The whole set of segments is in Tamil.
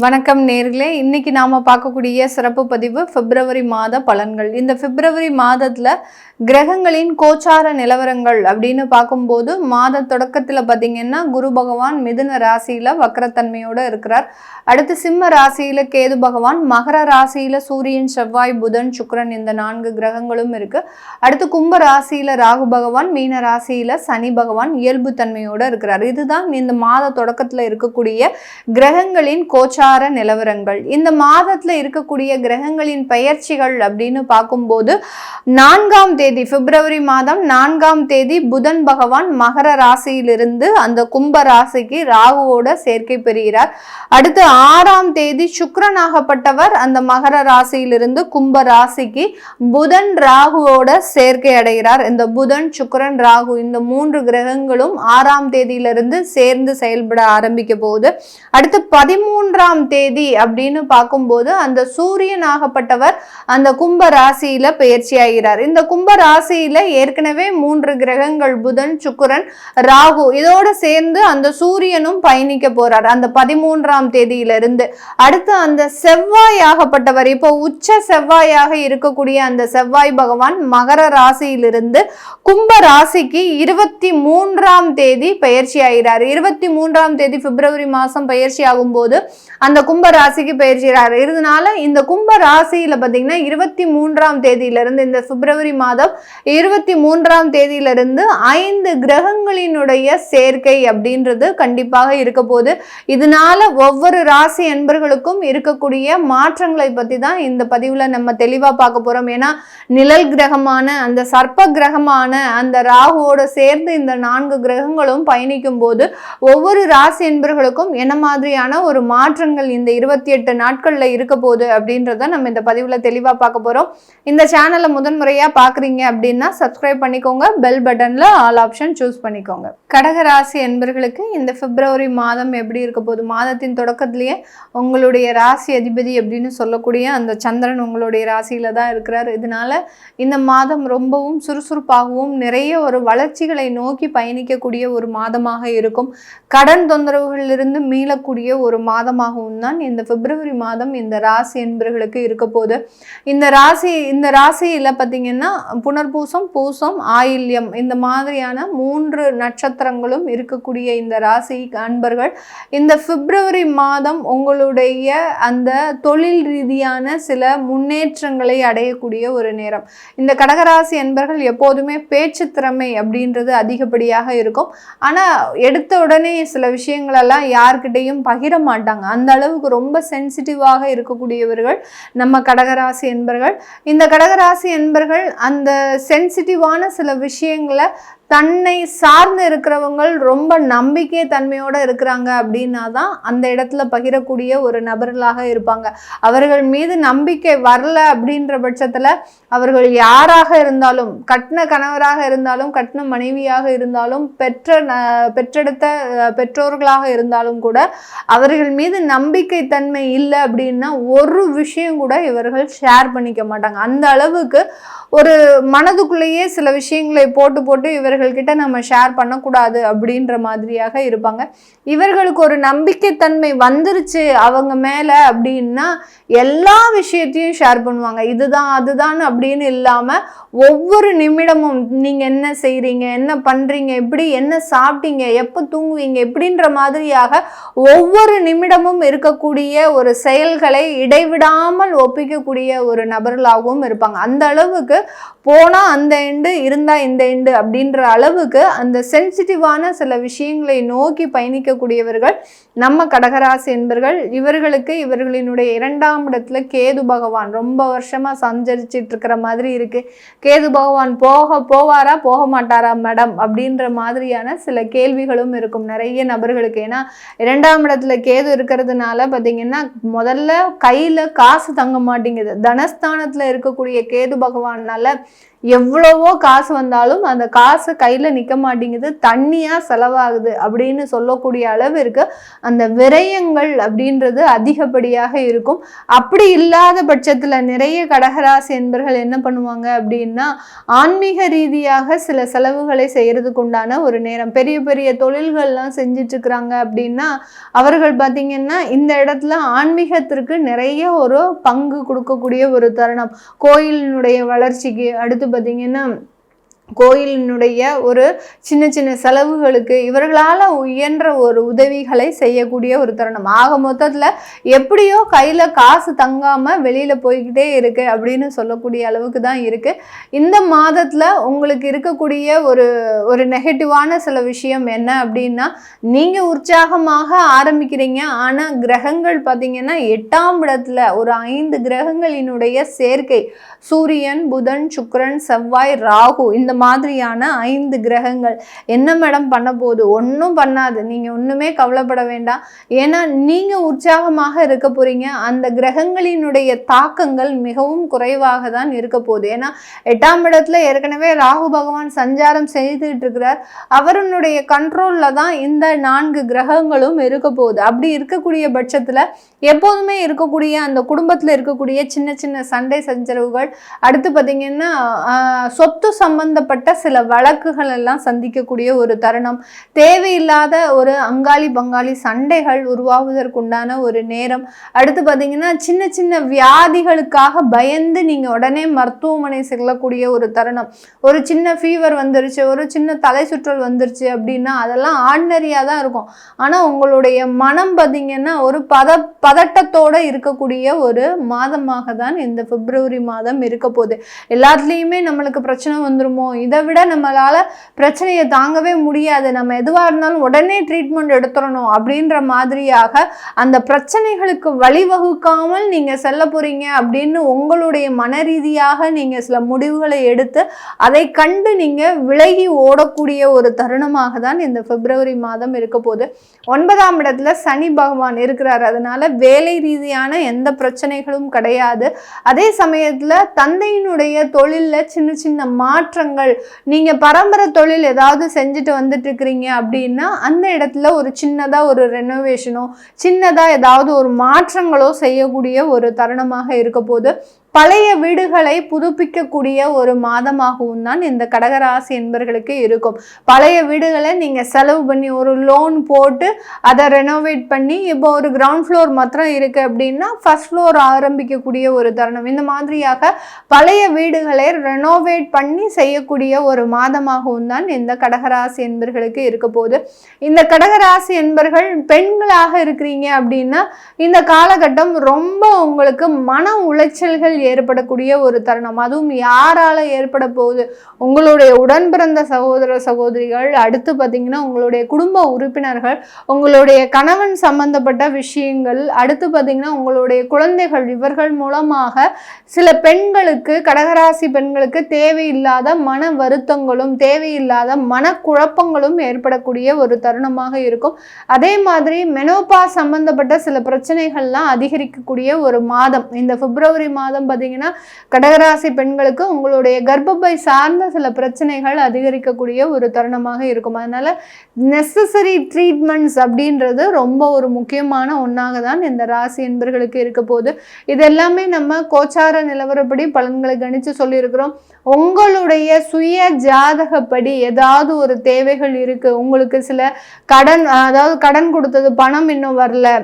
வணக்கம் நேர்களே, இன்னைக்கு நாம பார்க்கக்கூடிய சிறப்பு பதிவு பிப்ரவரி மாத பலன்கள். இந்த பிப்ரவரி மாதத்துல கிரகங்களின் கோச்சார நிலவரங்கள் அப்படின்னு பார்க்கும்போது மாத தொடக்கத்துல பார்த்தீங்கன்னா குரு பகவான் மிதுன ராசியில வக்ரத்தன்மையோட இருக்கிறார். அடுத்து சிம்ம ராசியில கேது பகவான், மகர ராசியில சூரியன், செவ்வாய், புதன், சுக்கிரன் இந்த 4 கிரகங்களும் இருக்கு. அடுத்து கும்ப ராசியில ராகு பகவான், மீன ராசியில சனி பகவான் இயல்பு தன்மையோட இருக்கிறார். இதுதான் இந்த மாத தொடக்கத்துல இருக்கக்கூடிய கிரகங்களின் கோச்சார நிலவரங்கள். இந்த மாதத்துல இருக்கக்கூடிய கிரகங்களின் பெயர்ச்சிகள் அப்படின்னு பார்க்கும்போது 4ஆம் தேதி பிப்ரவரி மாதம் 4ஆம் தேதி புதன் பகவான் மகர ராசியிலிருந்து அந்த கும்ப ராசிக்கு ராகுவோட சேர்க்கை பெறுகிறார். அடுத்து 6ஆம் தேதி சுக்கிரனாகப்பட்டவர் அந்த மகர ராசியிலிருந்து கும்ப ராசிக்கு புதன் ராகுவோட சேர்க்கை அடைகிறார். இந்த புதன், சுக்கிரன், ராகு இந்த 3 கிரகங்களும் 6ஆம் தேதியிலிருந்து சேர்ந்து செயல்பட ஆரம்பிக்க போகுது. அடுத்து 13ஆம் தேதி அப்படின்னு பார்க்கும்போது அந்த சூரியன் ஆகப்பட்டவர் அந்த கும்ப ராசியில பெயர்ச்சி ஆகிறார். இந்த கும்ப ராசியில ஏற்கனவே 3 கிரகங்கள் புதன், சுக்கிரன், ராகு இதோட சேர்ந்து அந்த சூரியனும் பயணிக்க போறார் அந்த 13ஆம் தேதியிலிருந்து. அடுத்து அந்த செவ்வாய் ஆகப்பட்டவர் இப்போ உச்ச செவ்வாயாக இருக்கக்கூடிய அந்த செவ்வாய் பகவான் மகர ராசியிலிருந்து கும்ப ராசிக்கு 23ஆம் தேதி பெயர்ச்சி ஆகிறார். 23ஆம் தேதி பிப்ரவரி மாசம் பயிற்சி ஆகும் போது அந்த கும்ப ராசிக்கு பெயர்ச்சிறார். இதனால இந்த கும்ப ராசியில பாத்தீங்கன்னா 23ஆம் தேதியிலிருந்து இந்த பிப்ரவரி மாதம் 23ஆம் தேதியிலிருந்து 5 கிரகங்களினுடைய சேர்க்கை அப்படின்றது கண்டிப்பாக இருக்க போது. இதனால ஒவ்வொரு ராசி என்பர்களுக்கும் இருக்கக்கூடிய மாற்றங்களை பத்தி தான் இந்த பதிவுல நம்ம தெளிவா பார்க்க போறோம். ஏன்னா நிழல் கிரகமான அந்த சர்ப்ப கிரகமான அந்த ராகுவோட சேர்ந்து இந்த 4 கிரகங்களும் பயணிக்கும் போது ஒவ்வொரு ராசி என்பர்களுக்கும் என்ன மாதிரியான ஒரு மாற்றங்கள் இந்த 28 நாட்கள்ல இருக்க போகுது அப்படின்றத நம்ம இந்த பதிவுல தெளிவா பார்க்க போறோம். இந்த சேனலை முதன்முறையா பாக்குறீங்க அப்படின்னா சப்ஸ்கிரைப் பண்ணிக்கோங்க, பெல் பட்டன்ல ஆல் ஆப்ஷன் சூஸ் பண்ணிக்கோங்க. கடக ராசி என்பர்களுக்கு இந்த பிப்ரவரி மாதம் எப்படி இருக்க போகுது? மாதத்தின் தொடக்கத்திலேயே உங்களுடைய ராசி அதிபதி அப்படின்னு சொல்லக்கூடிய அந்த சந்திரன் உங்களுடைய ராசியில தான் இருக்கிறார். இதனால இந்த மாதம் ரொம்பவும் சுறுசுறுப்பாகவும் நிறைய ஒரு வளர்ச்சிகளை நோக்கி பயணிக்கக்கூடிய ஒரு மாதமாக இருக்கும். கடன் தொந்தரவுகளிலிருந்து மீளக்கூடிய ஒரு மாதமாகவும் தான் இந்த பிப்ரவரி மாதம் இந்த ராசி என்பர்களுக்கு இருக்க போது. இந்த ராசியில பார்த்தீங்கன்னா புனர்பூசம், பூசம், ஆயில்யம் இந்த மாதிரியான 3 நட்சத்திரங்களும் இருக்கக்கூடிய இந்த ராசி அன்பர்கள் இந்த பிப்ரவரி மாதம் உங்களுடைய அந்த தொழில் ரீதியான சில முன்னேற்றங்களை அடையக்கூடிய ஒரு நேரம். இந்த கடகராசி அன்பர்கள் எப்போதுமே பேச்சு திறமை அப்படின்றது அதிகப்படியாக இருக்கும். ஆனா எடுத்த உடனே சில விஷயங்களெல்லாம் யார்கிட்டையும் பகிர மாட்டாங்க. அந்த அளவுக்கு ரொம்ப சென்சிட்டிவாக இருக்கக்கூடியவர்கள் நம்ம கடகராசி என்பர்கள். இந்த கடகராசி என்பர்கள் அந்த சென்சிட்டிவான சில விஷயங்களை தன்னை சார்ந்து இருக்கிறவங்க ரொம்ப நம்பிக்கை தன்மையோட இருக்கிறாங்க அப்படின்னா தான் அந்த இடத்துல பகிரக்கூடிய ஒரு நபர்களாக இருப்பாங்க. அவர்கள் மீது நம்பிக்கை வரல அப்படின்ற பட்சத்துல அவர்கள் யாராக இருந்தாலும், கட்டின கணவராக இருந்தாலும், கட்டின மனைவியாக இருந்தாலும், பெற்றெடுத்த பெற்றோர்களாக இருந்தாலும் கூட அவர்கள் மீது நம்பிக்கை தன்மை இல்லை அப்படின்னா ஒரு விஷயம் கூட இவர்கள் ஷேர் பண்ணிக்க மாட்டாங்க. அந்த அளவுக்கு ஒரு மனதுக்குள்ளேயே சில விஷயங்களை போட்டு இவர்கள்கிட்ட நம்ம ஷேர் பண்ணக்கூடாது அப்படின்ற மாதிரியாக இருப்பாங்க. இவர்களுக்கு ஒரு நம்பிக்கை தன்மை வந்துருச்சு அவங்க மேல அப்படின்னா எல்லா விஷயத்தையும் ஷேர் பண்ணுவாங்க. இதுதான் அதுதான் அப்படின்னு இல்லாம ஒவ்வொரு நிமிடமும் நீங்க என்ன செய்றீங்க, என்ன பண்றீங்க, எப்படி என்ன சாப்பிட்டீங்க, எப்போ தூங்குவீங்க இப்படின்ற மாதிரியாக ஒவ்வொரு நிமிடமும் இருக்கக்கூடிய ஒரு செயல்களை இடைவிடாமல் ஒப்பிக்கக்கூடிய ஒரு நபர்களாகவும் இருப்பாங்க. அந்த அளவுக்கு போனா அந்த எண்டு, இருந்தா இந்த எண்டு அப்படின்ற அளவுக்கு அந்த சென்சிட்டிவான சில விஷயங்களை நோக்கி பயணிக்கக்கூடியவர்கள் நம்ம கடகராசி என்பர்கள். இவர்களுக்கு இவர்களினுடைய 2ஆம் இடத்துல கேது பகவான் ரொம்ப வருஷமா சஞ்சரிச்சிட்டு இருக்கிற மாதிரி இருக்கு. கேது பகவான் போவாரா போக மாட்டாரா மேடம் அப்படின்ற மாதிரியான சில கேள்விகளும் இருக்கும் நிறைய நபர்களுக்கு. ஏன்னா 2ஆம் இடத்துல கேது இருக்கிறதுனால பார்த்தீங்கன்னா முதல்ல கையில காசு தங்க மாட்டேங்குது. தனஸ்தானத்துல இருக்கக்கூடிய கேது பகவானால எவ்வளவோ காசு வந்தாலும் அந்த காசு கையில நிக்க மாட்டேங்குது, தண்ணியா செலவாகுது அப்படின்னு சொல்லக்கூடிய அளவிற்கு அந்த விரயங்கள் அப்படின்றது அதிகப்படியாக இருக்கும். அப்படி இல்லாத பட்சத்துல நிறைய கடகராசி என்பர்கள் என்ன பண்ணுவாங்க அப்படின்னா, ஆன்மீக ரீதியாக சில செலவுகளை செய்யறதுக்கு உண்டான ஒரு நேரம். பெரிய பெரிய தொழில்கள்லாம் செஞ்சுட்டு இருக்கிறாங்க அப்படின்னா அவர்கள் பார்த்தீங்கன்னா இந்த இடத்துல ஆன்மீகத்திற்கு நிறைய ஒரு பங்கு கொடுக்கக்கூடிய ஒரு தருணம். கோயிலினுடைய வளர்ச்சிக்கு அடுத்து பார்த்தீங்கன்னா கோயிலினுடைய ஒரு சின்ன சின்ன செலவுகளுக்கு இவர்களால் இயன்ற ஒரு உதவிகளை செய்யக்கூடிய ஒரு தருணம். ஆக மொத்தத்தில் எப்படியோ கையில் காசு தங்காமல் வெளியில் போய்கிட்டே இருக்கு அப்படின்னு சொல்லக்கூடிய அளவுக்கு தான் இருக்குது. இந்த மாதத்தில் உங்களுக்கு இருக்கக்கூடிய ஒரு நெகட்டிவான சில விஷயம் என்ன அப்படின்னா, நீங்கள் உற்சாகமாக ஆரம்பிக்கிறீங்க, ஆனால் கிரகங்கள் பார்த்தீங்கன்னா 8ஆம் இடத்துல ஒரு 5 கிரகங்களினுடைய சேர்க்கை, சூரியன், புதன், சுக்கிரன், செவ்வாய், ராகு, இந்த மாதிரியான 5 கிரகங்கள் என்ன மேடம் பண்ண போகுது? ஒன்றும் பண்ணாது, நீங்க ஒண்ணுமே கவலைப்பட வேண்டாம். ஏன்னா நீங்க உற்சாகமாக இருக்க போறீங்க. அந்த கிரகங்களினுடைய தாக்கங்கள் மிகவும் குறைவாக தான் இருக்க போகுது. ஏன்னா 8ஆம் இடத்துல ஏற்கனவே ராகு பகவான் சஞ்சாரம் செய்துட்டு இருக்கிறார். அவருடைய கண்ட்ரோல்ல தான் இந்த 4 கிரகங்களும் இருக்க போகுது. அப்படி இருக்கக்கூடிய பட்சத்துல எப்போதுமே இருக்கக்கூடிய அந்த குடும்பத்துல இருக்கக்கூடிய சின்ன சின்ன சண்டை சச்சரவுகள், அடுத்து பார்த்தீங்கன்னா சொத்து சம்பந்தப்பட்ட சில வழக்குகள் எல்லாம் சந்திக்கக்கூடிய ஒரு தருணம், தேவையில்லாத ஒரு அங்காளி பங்காளி சண்டைகள் உருவாவதற்குண்டான ஒரு நேரம். அடுத்து பார்த்தீங்கன்னா சின்ன சின்ன வியாதிகளுக்காக பயந்து நீங்க உடனே மருத்துவமனை செல்லக்கூடிய ஒரு தருணம். ஒரு சின்ன ஃபீவர் வந்துருச்சு, ஒரு சின்ன தலை சுற்றல் வந்துருச்சு அப்படின்னா அதெல்லாம் ஆர்டினரியா தான் இருக்கும். ஆனா உங்களுடைய மனம் பார்த்தீங்கன்னா ஒரு பதட்டத்தோட இருக்கக்கூடிய ஒரு மாதமாக தான் இந்த பிப்ரவரி மாதம் இருக்க போகுது. எல்லாத்துலேயுமே நம்மளுக்கு பிரச்சனை வந்துருமோ, இதை விட நம்மளால பிரச்சனையை தாங்கவே முடியாது, நம்ம எதுவாக இருந்தாலும் உடனே ட்ரீட்மெண்ட் எடுத்துடணும் அப்படின்ற மாதிரியாக அந்த பிரச்சனைகளுக்கு வழிவகுக்காமல் நீங்க செல்ல போறீங்க அப்படின்னு உங்களுடைய மன ரீதியாக நீங்க சில முடிவுகளை எடுத்து அதை கண்டு நீங்க விலகி ஓடக்கூடிய ஒரு தருணமாக தான் இந்த பிப்ரவரி மாதம் இருக்க போகுது. 9ஆம் இடத்துல சனி பகவான் இருக்கிறார். அதனால வேலை ரீதியான எந்த பிரச்சனைகளும் கிடையாது. அதே சமயத்துல தந்தையினுடைய தொழில்ல சின்ன சின்ன மாற்றங்கள், நீங்க பரம்பரை தொழில் ஏதாவது செஞ்சுட்டு வந்துட்டு இருக்கிறீங்க அப்படின்னா அந்த இடத்துல ஒரு சின்னதா ஒரு ரெனோவேஷனோ சின்னதா ஏதாவது ஒரு மாற்றங்களோ செய்யக்கூடிய ஒரு தருணமாக இருக்க போது. பழைய வீடுகளை புதுப்பிக்கக்கூடிய ஒரு மாதமாகவும் தான் இந்த கடகராசி என்பர்களுக்கு இருக்கும். பழைய வீடுகளை நீங்க செலவு பண்ணி ஒரு லோன் போட்டு அதை ரெனோவேட் பண்ணி இப்போ ஒரு கிரவுண்ட் ஃப்ளோர் மாத்திரம் இருக்கு அப்படின்னா ஃபர்ஸ்ட் ஃப்ளோர் ஆரம்பிக்கக்கூடிய ஒரு தருணம். இந்த மாதிரியாக பழைய வீடுகளை ரெனோவேட் பண்ணி செய்யக்கூடிய ஒரு மாதமாகவும் தான் இந்த கடகராசி என்பர்களுக்கு இருக்க போகுது. இந்த கடகராசி என்பர்கள் பெண்களாக இருக்கிறீங்க அப்படின்னா இந்த காலகட்டம் ரொம்ப உங்களுக்கு மன உளைச்சல்கள் ஏற்படக்கூடிய ஒரு தருணம். அதுவும் யாரால ஏற்பட போகுது? உங்களுடைய உடன் பிறந்த சகோதர சகோதரிகள், அடுத்து பார்த்தீங்கன்னா உங்களுடைய குடும்ப உறுப்பினர்கள், உங்களுடைய கணவன் சம்பந்தப்பட்ட விஷயங்கள், அடுத்து பார்த்தீங்கன்னா உங்களுடைய குழந்தைகள், இவர்கள் மூலமாக சில பெண்களுக்கு, கடகராசி பெண்களுக்கு தேவையில்லாத மன வருத்தங்களும் தேவையில்லாத மனக்குழப்பங்களும் ஏற்படக்கூடிய ஒரு தருணமாக இருக்கும். அதே மாதிரி மெனோபா சம்பந்தப்பட்ட சில பிரச்சனைகள்லாம் அதிகரிக்கக்கூடிய ஒரு மாதம் இந்த பிப்ரவரி மாதம். பார்த்தீங்கன்னா கடகராசி பெண்களுக்கு உங்களுடைய கர்ப்பப்பை சார்ந்த சில பிரச்சனைகள் அதிகரிக்கக்கூடிய ஒரு தருணமாக இருக்கும். அதனால நெசசரி ட்ரீட்மெண்ட்ஸ் அப்படின்றது ரொம்ப ஒரு முக்கியமான ஒன்றாக தான் இந்த ராசி என்பர்களுக்கு இருக்க போகுது. இது எல்லாமே நம்ம கோச்சார நிலவரப்படி பலன்களை கணிச்சு சொல்லியிருக்கிறோம். உங்களுடைய சுய ஜாதகப்படி ஏதாவது ஒரு தேவைகள் இருக்கு, உங்களுக்கு சில கடன், அதாவது கடன் கொடுத்தது பணம் இன்னும் வரல,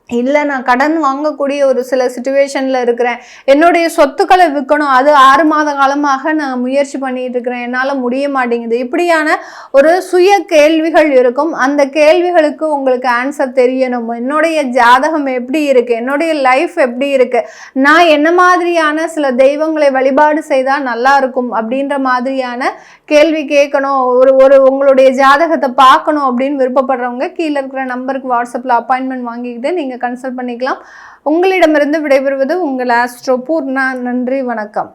இல்லை நான் கடன் வாங்கக்கூடிய ஒரு சில சிச்சுவேஷனில் இருக்கிறேன், என்னுடைய சொத்துக்களை விற்கணும், அது 6 மாத காலமாக நான் முயற்சி பண்ணிட்டு இருக்கிறேன், என்னால் முடிய மாட்டேங்குது, இப்படியான ஒரு சுய கேள்விகள் இருக்கும். அந்த கேள்விகளுக்கு உங்களுக்கு ஆன்சர் தெரியணும். என்னுடைய ஜாதகம் எப்படி இருக்குது, என்னுடைய லைஃப் எப்படி இருக்குது, நான் என்ன மாதிரியான சில தெய்வங்களை வழிபாடு செய்தால் நல்லா இருக்கும் அப்படின்ற மாதிரியான கேள்வி கேட்கணும், ஒரு உங்களுடைய ஜாதகத்தை பார்க்கணும் அப்படின்னு விருப்பப்படுறவங்க கீழே இருக்கிற நம்பருக்கு வாட்ஸ்அப்பில் அப்பாயின்மெண்ட் வாங்கிக்கிட்டு நீங்கள் கன்சல்ட் பண்ணிக்கலாம். உங்களிடமிருந்து விடைபெறுவது உங்கள் ஆஸ்ட்ரோ பூர்ணா. நன்றி, வணக்கம்.